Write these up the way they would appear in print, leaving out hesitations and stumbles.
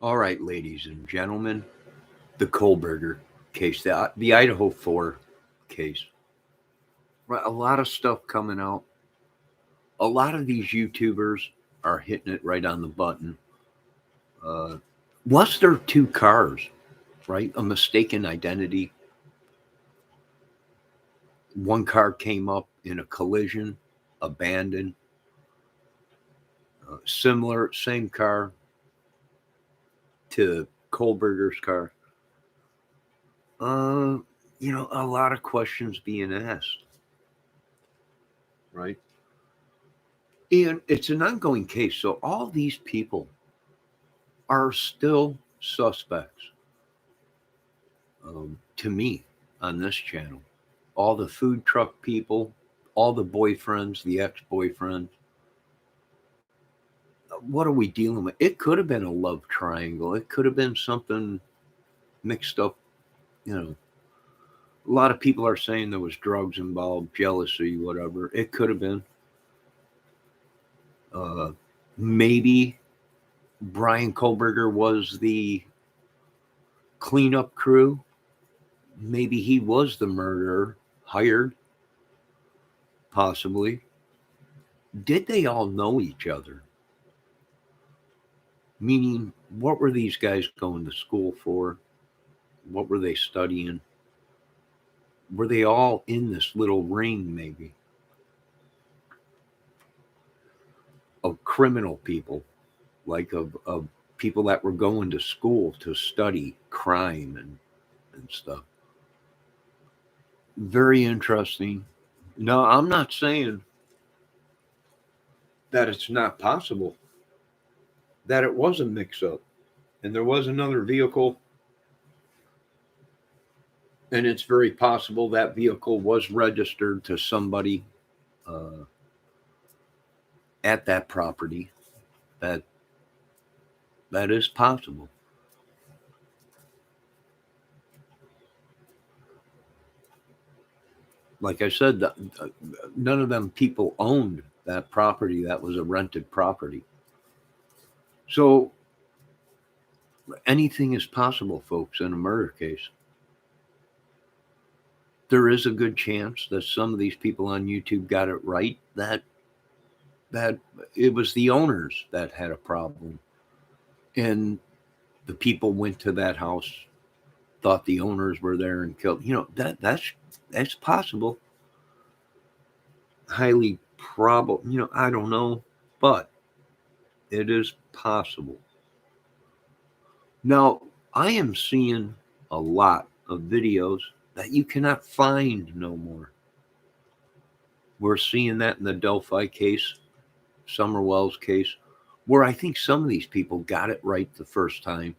All right, ladies and gentlemen, the Kohlberger case, the Idaho 4 case. Right, a lot of stuff coming out. A lot of these YouTubers are hitting it right on the button. Uh, was there two cars, right? A mistaken identity. One car came up in a collision, abandoned. Similar, same car to Kohlberger's car. Uh, a lot of questions being asked, right? And it's an ongoing case. So all these people are still suspects to me on this channel. All the food truck people, all the boyfriends, the ex boyfriends. What are we dealing with? It could have been a love triangle. It could have been something mixed up. You know, a lot of people are saying there was drugs involved, jealousy, whatever. It could have been. Uh, Maybe Brian Kohlberger was the cleanup crew. Maybe he was the murderer, hired, possibly. Did they all know each other? Meaning, what were these guys going to school for? What were they studying? Were they all in this little ring, maybe, of criminal people, like of people that were going to school to study crime and stuff? Very interesting. No, I'm not saying that it's not possible, that it was a mix up and there was another vehicle, and it's very possible that vehicle was registered to somebody uh, at that property. That that is possible. Like I said, none of them people owned that property. That was a rented property. So anything is possible, folks, in a murder case. There is a good chance that some of these people on YouTube got it right, that it was the owners that had a problem, and the people went to that house, thought the owners were there and killed. That's possible. Highly probable. I don't know, but it is possible. Now, I am seeing a lot of videos that you cannot find no more. We're seeing that in the Delphi case, Summerwell's case, where I think some of these people got it right the first time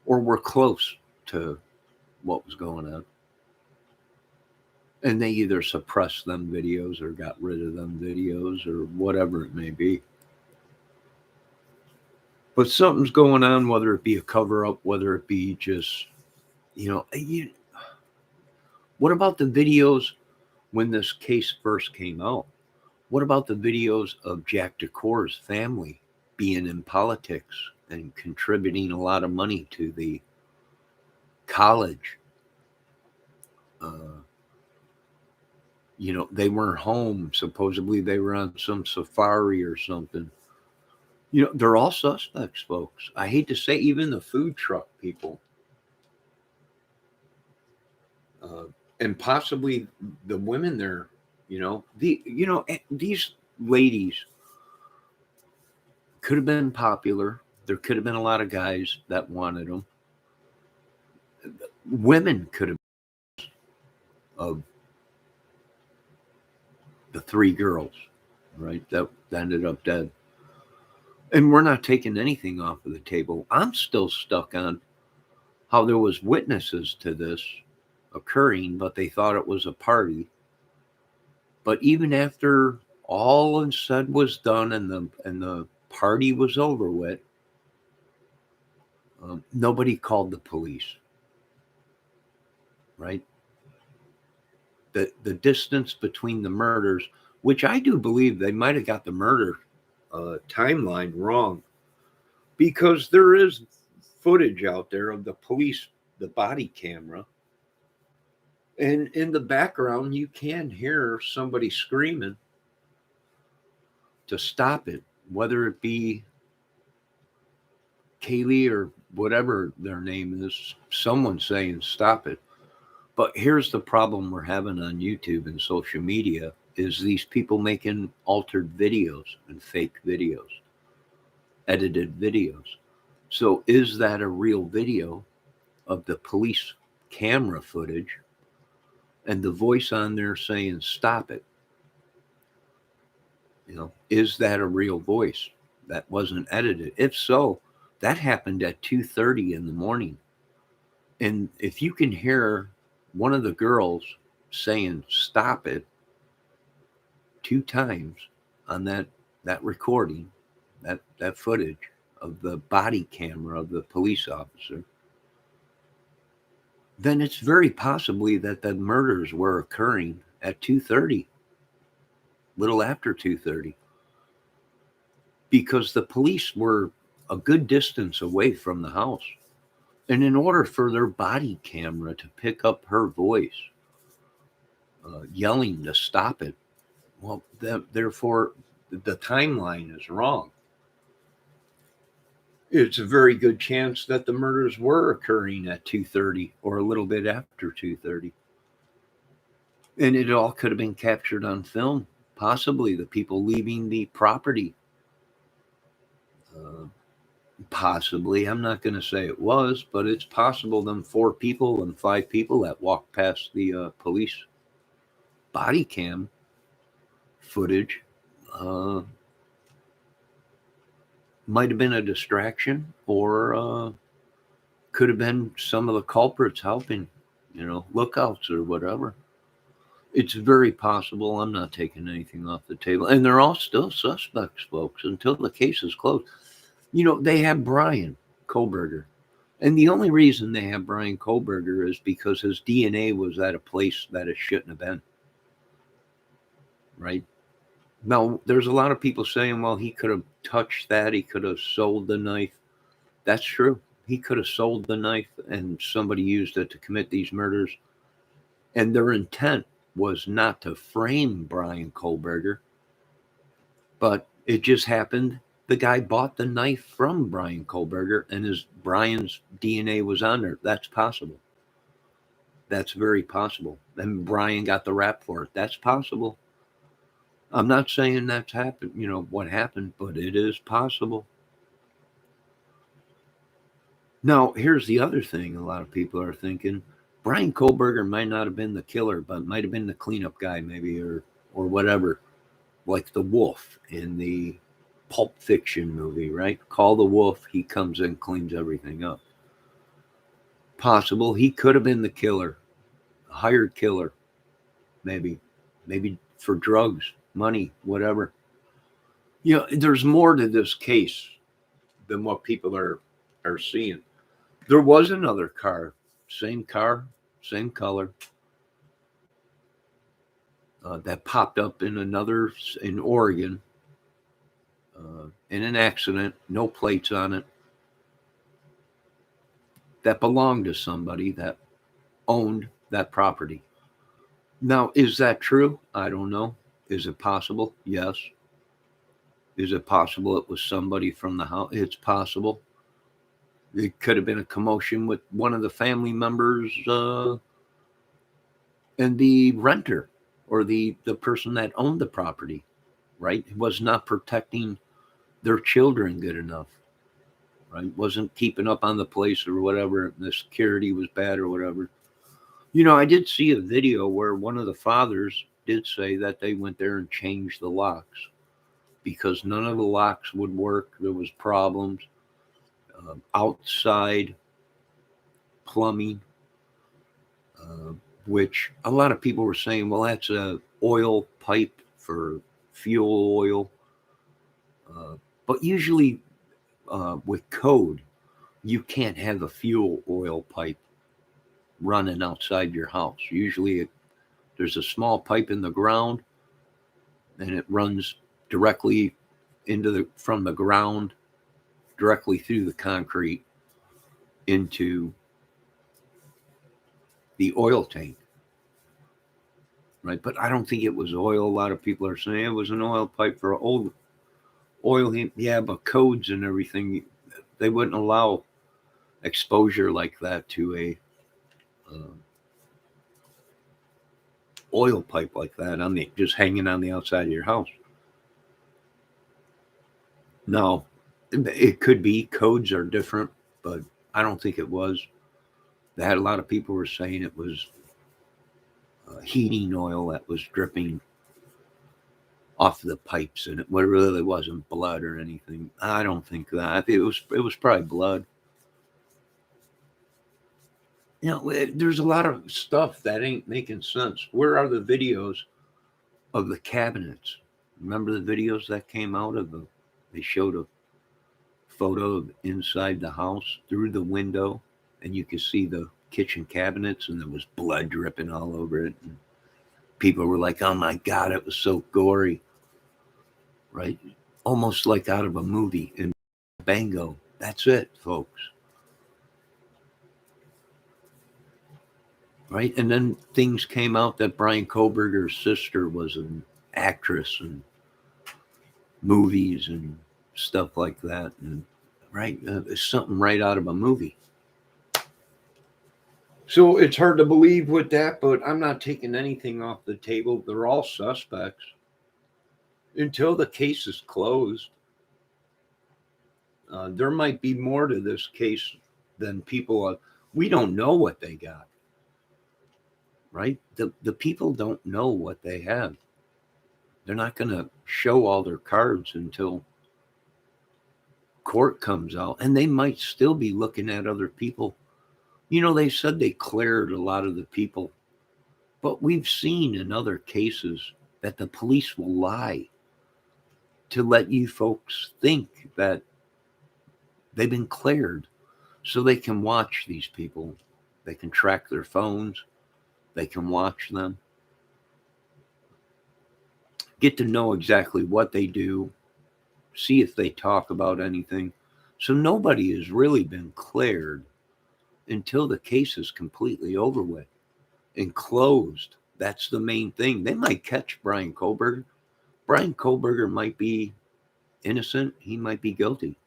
or were close to what was going on. And they either suppressed them videos or got rid of them videos or whatever it may be. But something's going on, whether it be a cover up, whether it be just, what about the videos when this case first came out? What about the videos of Jack DeCour's family being in politics and contributing a lot of money to the college? They weren't home. Supposedly they were on some safari or something. They're all suspects, folks. I hate to say, even the food truck people, and possibly the women there. These ladies could have been popular. There could have been a lot of guys that wanted them. Women could have of the three girls, right? That ended up dead. And we're not taking anything off of the table. I'm still stuck on how there was witnesses to this occurring, but they thought it was a party. But even after all and said was done and the party was over with, nobody called the police, right? The distance between the murders, which I do believe they might have got the murder timeline wrong. because there is footage out there of the police, the body camera, and in the background you can hear somebody screaming to stop it, whether it be Kaylee or whatever their name is, someone saying stop it. But here's the problem we're having on YouTube and social media is these people making altered videos and fake videos, edited videos. So is that a real video of the police camera footage and the voice on there saying stop it? Is that a real voice that wasn't edited? If so, that happened at 2:30 in the morning. And if you can hear one of the girls saying stop it 2 times on that recording, that footage of the body camera of the police officer, then it's very possibly that the murders were occurring at 2:30, little after 2:30, because the police were a good distance away from the house. And in order for their body camera to pick up her voice, yelling to stop it, well, therefore, the timeline is wrong. It's a very good chance that the murders were occurring at 2:30 or a little bit after 2:30. And it all could have been captured on film, possibly the people leaving the property. Possibly, I'm not going to say it was, but it's possible them 4 people and 5 people that walked past the police body cam footage might have been a distraction, or could have been some of the culprits helping, lookouts or whatever. It's very possible. I'm not taking anything off the table. And they're all still suspects, folks, until the case is closed. They have Brian Kohlberger. And the only reason they have Brian Kohlberger is because his DNA was at a place that it shouldn't have been. Right? Now, there's a lot of people saying, well, he could have touched that. He could have sold the knife. That's true. He could have sold the knife and somebody used it to commit these murders. And their intent was not to frame Brian Kohlberger, but it just happened the guy bought the knife from Brian Kohlberger and Brian's DNA was on there. That's possible. That's very possible. And Brian got the rap for it. That's possible. I'm not saying that's happened, what happened, but it is possible. Now, here's the other thing a lot of people are thinking. Brian Kohlberger might not have been the killer, but might have been the cleanup guy maybe, or whatever, like the wolf in the Pulp Fiction movie, right? Call the Wolf, he comes in, cleans everything up. Possible he could have been the killer, a hired killer, maybe for drugs, money, whatever. There's more to this case than what people are seeing. There was another car, same color, that popped up in Oregon, in an accident, no plates on it, that belonged to somebody that owned that property. Now, is that true? I don't know. Is it possible? Yes. Is it possible it was somebody from the house? It's possible. It could have been a commotion with one of the family members and the renter or the person that owned the property, right? It was not protecting their children good enough, right? Wasn't keeping up on the place or whatever. The security was bad or whatever. I did see a video where one of the fathers did say that they went there and changed the locks because none of the locks would work. There was problems. Outside plumbing, which a lot of people were saying, well, that's a oil pipe for fuel oil. But usually with code, you can't have a fuel oil pipe running outside your house. Usually there's a small pipe in the ground and it runs directly from the ground directly through the concrete into the oil tank, right? But I don't think it was oil. A lot of people are saying it was an oil pipe for old oil. Yeah, but codes and everything, they wouldn't allow exposure like that to a oil pipe like that on the just hanging on the outside of your house. No, it could be codes are different, but I don't think it was. They had a lot of people were saying it was heating oil that was dripping off the pipes, and it really wasn't blood or anything. I don't think that. It was probably blood. You know, there's a lot of stuff that ain't making sense. Where are the videos of the cabinets? Remember the videos that came out of the? They showed a photo of inside the house through the window, and you could see the kitchen cabinets, and there was blood dripping all over it. And people were like, "Oh my God, it was so gory." Right? Almost like out of a movie. And bango. That's it, folks. Right? And then things came out that Brian Koberger's sister was an actress in movies and stuff like that. And right? It's something right out of a movie. So it's hard to believe with that, but I'm not taking anything off the table. They're all suspects. Until the case is closed, there might be more to this case than people. We don't know what they got, right? The people don't know what they have. They're not going to show all their cards until court comes out, and they might still be looking at other people. You know, they said they cleared a lot of the people, but we've seen in other cases that the police will lie to let you folks think that they've been cleared so they can watch these people. They can track their phones. They can watch them. Get to know exactly what they do. See if they talk about anything. So nobody has really been cleared until the case is completely over with and closed. That's the main thing. They might catch Brian Koberger. Brian Koberger might be innocent. He might be guilty.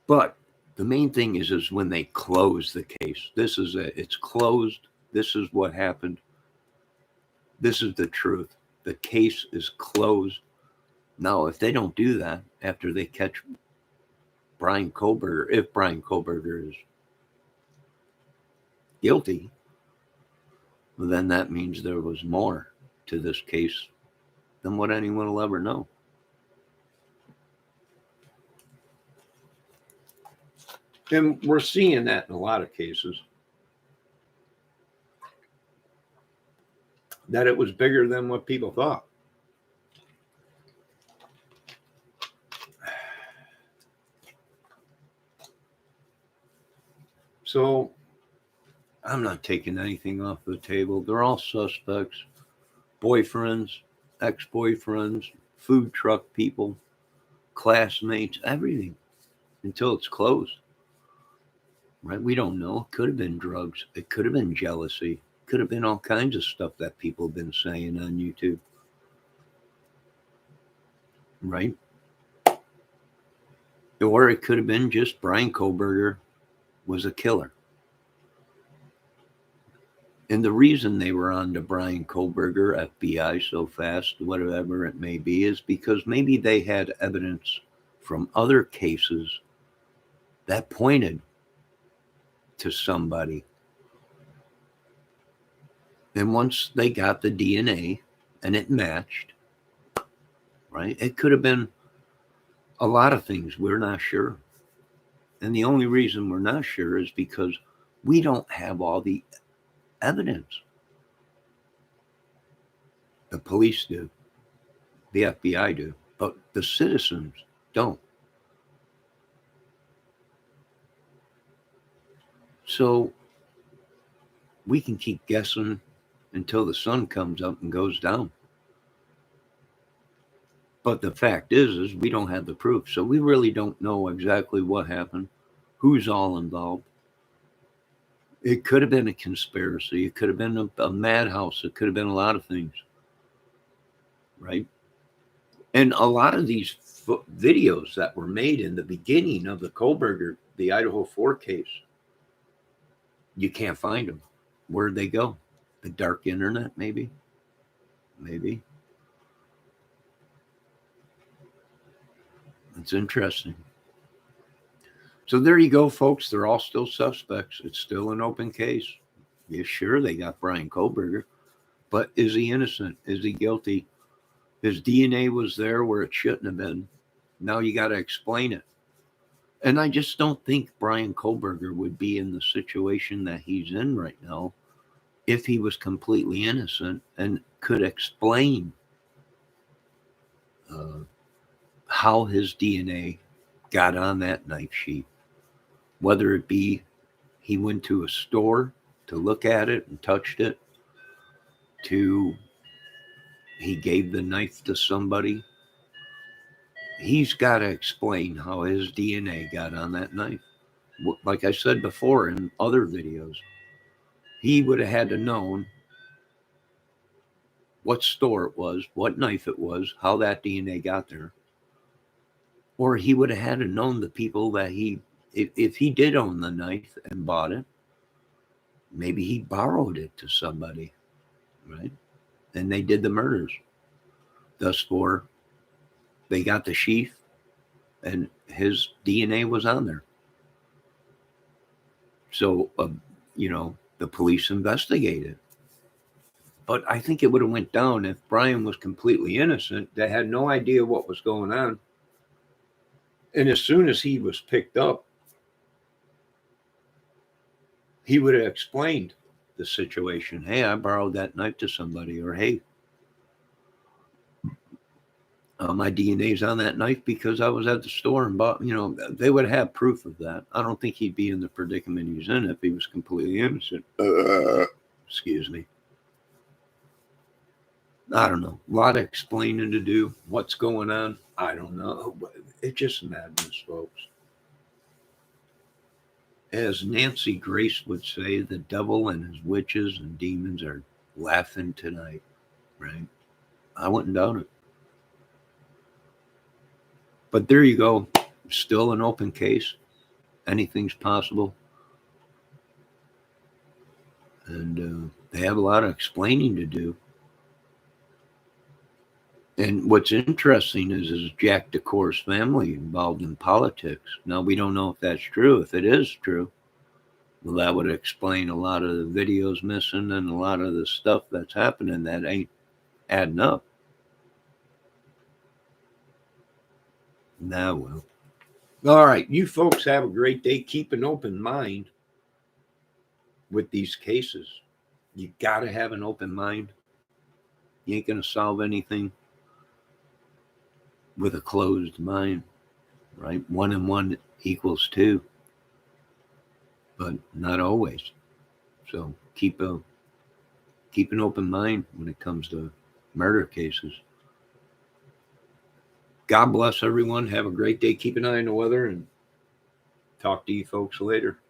But the main thing is when they close the case. This is it. It's closed. This is what happened. This is the truth. The case is closed. Now, if they don't do that after they catch Brian Koberger, if Brian Koberger is guilty, well, then that means there was more to this case than what anyone will ever know. And we're seeing that in a lot of cases, that it was bigger than what people thought. So I'm not taking anything off the table. They're all suspects, boyfriends, ex-boyfriends, food truck people, classmates, everything, until it's closed. Right? We don't know. It could have been drugs. It could have been jealousy. It could have been all kinds of stuff that people have been saying on YouTube. Right? Or it could have been just Brian Koberger was a killer. And the reason they were on to Brian Koberger, FBI, so fast, whatever it may be, is because maybe they had evidence from other cases that pointed to somebody. And once they got the DNA and it matched, right, it could have been a lot of things. We're not sure. And the only reason we're not sure is because we don't have all the evidence. The police do. The FBI do. But the citizens don't. So we can keep guessing until the sun comes up and goes down. But the fact is we don't have the proof. So we really don't know exactly what happened, who's all involved. It could have been a conspiracy. It could have been a madhouse. It could have been a lot of things, right? And a lot of these videos that were made in the beginning of the Kohlberger, the Idaho4 case, you can't find them. Where'd they go? The dark internet, maybe? Maybe. It's interesting. So there you go, folks. They're all still suspects. It's still an open case. Yeah, sure, they got Brian Kohlberger, but is he innocent? Is he guilty? His DNA was there where it shouldn't have been. Now you got to explain it. And I just don't think Brian Kohlberger would be in the situation that he's in right now if he was completely innocent and could explain how his DNA got on that knife sheath. Whether it be he went to a store to look at it and touched it, to he gave the knife to somebody. He's got to explain how his DNA got on that knife. Like I said before in other videos, he would have had to known what store it was, what knife it was, how that DNA got there. Or he would have had to known the people that if he did own the knife and bought it, maybe he borrowed it to somebody, right? And they did the murders. Thus for, they got the sheath and his DNA was on there. So, the police investigated. But I think it would have went down if Brian was completely innocent. They had no idea what was going on. And as soon as he was picked up, he would have explained the situation. Hey, I borrowed that knife to somebody. Or, hey, my DNA's on that knife because I was at the store and bought, they would have proof of that. I don't think he'd be in the predicament he's in if he was completely innocent. Excuse me. I don't know. A lot of explaining to do. What's going on? I don't know. It's just madness, folks. As Nancy Grace would say, the devil and his witches and demons are laughing tonight, right? I wouldn't doubt it. But there you go. Still an open case. Anything's possible. And they have a lot of explaining to do. And what's interesting is Jack DeCour's family involved in politics. Now, we don't know if that's true. If it is true, well, that would explain a lot of the videos missing and a lot of the stuff that's happening that ain't adding up. Now, well. All right, you folks have a great day. Keep an open mind with these cases. You got to have an open mind. You ain't going to solve anything with a closed mind, right? 1 and 1 equals 2, but not always. So keep an open mind when it comes to murder cases. God bless everyone. Have a great day. Keep an eye on the weather and talk to you folks later.